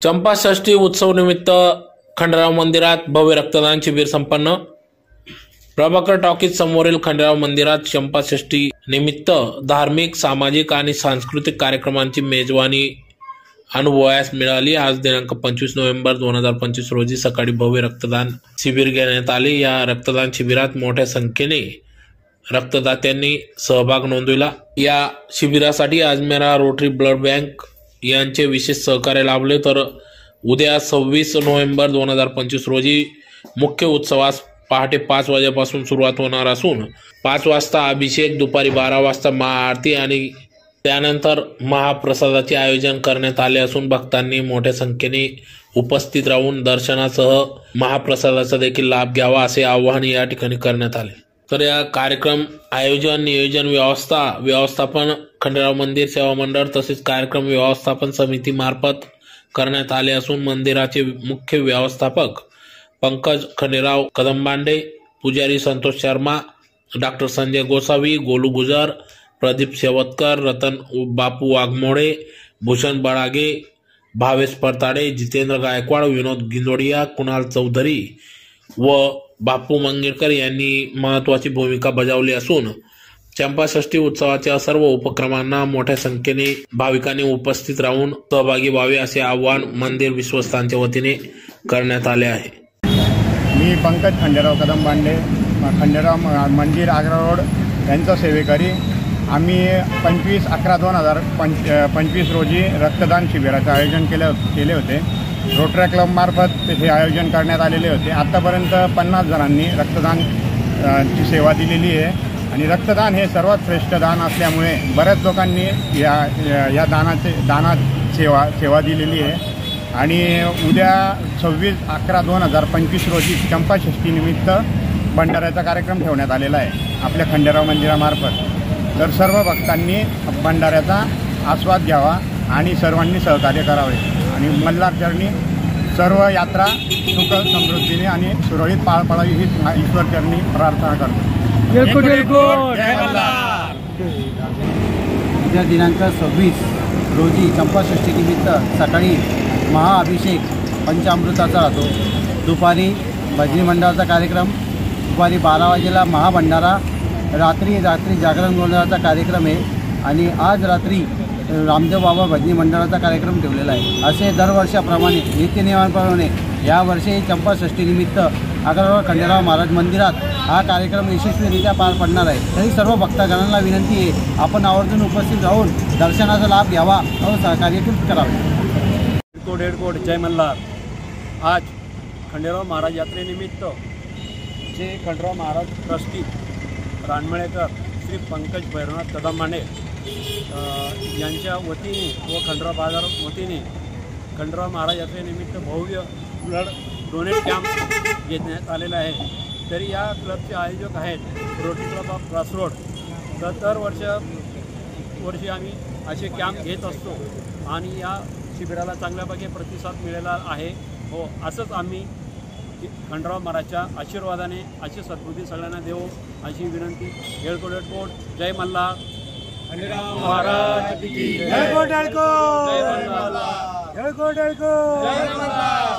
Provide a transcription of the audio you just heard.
चंपाषष्ठी उत्सव निमित्त खंडेराव मंदिरात भव्य रक्तदान शिबिर संपन्न। प्रभाकर टॉकीज समोरील खंडेराव मंदिरात चंपाषष्ठी निमित्त धार्मिक, सामाजिक आणि सांस्कृतिक कार्यक्रमांची मेजवानी अनुभवायस मिळाली। आज दिनांक 25 नोव्हेंबर 2025 रोजी सकाळी भव्य रक्तदान शिबिर घेण्यात आले। या रक्तदान शिबिरात मोठ्या संख्येने रक्तदात्यांनी सहभाग नोंदविला। या शिबिरासाठी अजमेरा रोटरी ब्लड बँक यांचे विशेष सहकार्य लाभले। तर उद्या 26 नोव्हेंबर 2025 रोजी मुख्य उत्सवास पहाटे 5 वाजेपासून सुरुवात होणार असून 5 वाजता अभिषेक, दुपारी 12 वाजता महाआरती आणि त्यानंतर महाप्रसादाचे आयोजन करण्यात आले असून भक्तांनी मोठ्या संख्येने उपस्थित राहून दर्शनासह महाप्रसादाचा देखील लाभ घ्यावा असे आवाहन या ठिकाणी करण्यात आले। तर या कार्यक्रम आयोजन, नियोजन, व्यवस्थापन खंडेराव मंदिर सेवा मंडळ तसेच कार्यक्रम व्यवस्थापन समिती मार्फत करण्यात आले असून मंदिराचे मुख्य व्यवस्थापक पंकज खंडेराव कदमबांडे, पुजारी संतोष शर्मा, डॉक्टर संजय गोसावी, गोलू गुजर, प्रदीप शेवतकर, रतन बापू वाघमोडे, भूषण बळागे, भावेश परताडे, जितेंद्र गायकवाड, विनोद गिंजोडिया, कुणाल चौधरी व बापू मंगेशकर यांनी महत्त्वाची भूमिका बजावली असून चंपाषष्ठी उत्सवाच्या सर्व उपक्रमांना मोठ्या संख्येने भाविकांनी उपस्थित राहून सहभागी व्हावे असे आवाहन मंदिर विश्वस्तांच्या वतीने करण्यात आले आहे। मी पंकज खंडेराव कदमबांडे, खंडेराव मंदिर आग्रा रोड यांचा सेवेकरी। आम्ही 25/11/2025 रोजी रक्तदान शिबिराचे आयोजन केले होते। रोटरी क्लब मार्फत हे आयोजन करण्यात आलेले होते। आतापर्यंत 50 जणांनी रक्तदान ची सेवा दिलेली आहे आणि रक्तदान हे सर्वात श्रेष्ठ दान असल्यामुळे बऱ्याच लोकांनी या दानात सेवा दिलेली आहे। आणि उद्या 26/11/2025 रोजी चंपाषष्ठी निमित्त भंडाऱ्याचा कार्यक्रम ठेवण्यात आलेला आहे आपल्या खंडेराव मंदिरामार्फत। तर सर्व भक्तांनी भंडाऱ्याचा आस्वाद घ्यावा आणि सर्वांनी सहकार्य करावे आणि मल्हारचरणी सर्व यात्रा सुख समृद्धीने आणि सुरळीत पार पडावी ही ईश्वरचरणी प्रार्थना करतो। उद्या दिनांक 26 रोजी चंपाषष्ठी निमित्त सकाळी महाअभिषेक पंचामृताचा राहतो। दुपारी भजनी मंडळाचा कार्यक्रम, दुपारी 12 वाजेला महाभंडारा, रात्री जागरण गोंधळाचा कार्यक्रम आहे आणि आज रात्री रामदेव बाबा भजनी मंडळाचा कार्यक्रम ठेवलेला आहे। असे दरवर्षाप्रमाणे नित्यनियमाप्रमाणे यावर्षी चंपाषष्ठीनिमित्त आग्रा खंडेराव महाराज मंदिरात हा कार्यक्रम यशस्वीरित्या पार पडणार आहे। तरी सर्व भक्तगणांना विनंती आहे, आपण आवर्जून उपस्थित राहून दर्शनाचा लाभ घ्यावा व सहकार्य करावे। कोड जय मल्हार। आज खंडेराव महाराज यात्रेनिमित्त जे खंडेराव महाराज ट्रस्टी रानमळेकर श्री पंकज भैरवनाथ कदमबांडे यांच्या वतीने व खंडेराव बाजार वतीने खंडेराव महाराज यात्रेनिमित्त भव्य ब्लड डोनेट कॅम्प घेण्यात आलेला आहे। तरी या क्लबचे आयोजक आहेत रोटरी क्लब ऑफ क्रॉसरोड। तर दरवर्षी आम्ही असे कॅम्प घेत असतो आणि या शिबिराला चांगल्यापैकी प्रतिसाद मिळाला आहे। हो, असंच आम्ही खंडेराव महाराजच्या आशीर्वादाने अशी सद्बुद्धी सगळ्यांना देऊ अशी विनंती। येळकोट जय मल्हार। खंडेराव महाराज की जय। जय मल्हार।